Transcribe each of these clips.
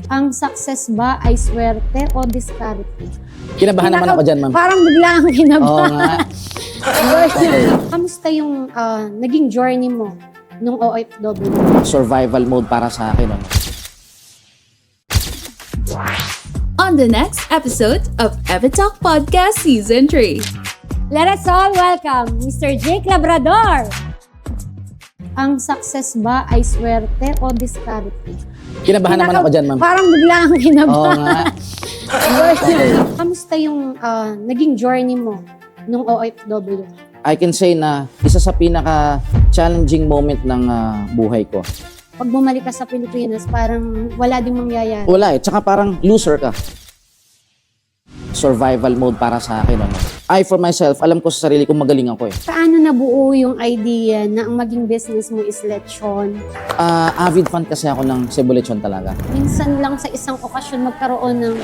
Ang success ba ay swerte o diskarte? Kinabahan naman ako dyan, ma'am. Parang bigla ang Oo kinabahan. nga. Kamusta yung naging journey mo nung OFW? Survival mode para sa akin. Ano? On the next episode of Evitalk Podcast Season 3. Let us all welcome Mr. Jake Labrador. Ang success ba ay swerte o diskarte? Kinabahan naman ako dyan, ma'am. Parang bigla ang Oo kinabahan. nga. Kamusta yung naging journey mo nung OFW? I can say na isa sa pinaka-challenging moment ng buhay ko. Pag bumalik ka sa Pilipinas, parang wala din mangyayari. Wala eh. Tsaka parang loser ka. Survival mode para sa akin. Ano? I, for myself, alam ko sa sarili kong magaling ako eh. Paano nabuo yung idea na ang maging business mo is lechon? Avid fan kasi ako ng Cebu Lechon talaga. Minsan lang sa isang okasyon magkaroon ng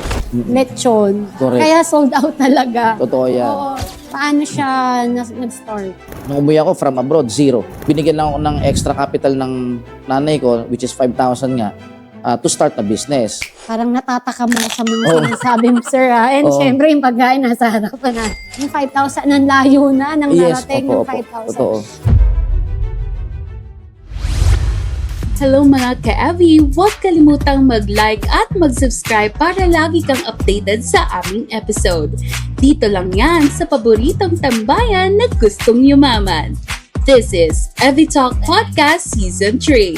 lechon. Correct. Kaya sold out talaga. Totoo yan. Oo. Paano siya nag-start? Nung umuwi ako from abroad, zero. Binigyan lang ako ng extra capital ng nanay ko, which is 5,000 nga, to start na business. Parang natataka mo sa mga sinasabi mo, sir, ha? And syempre, yung pagkain nasa harapan na. Yung 5,000, nang layo na, nang narating ng 5,000. Totoo. Hello mga ka-Evi! Huwag kalimutang mag-like at mag-subscribe para lagi kang updated sa aming episode. Dito lang yan sa paboritong tambayan na gustong yumaman. This is Evitalk Podcast Season 3.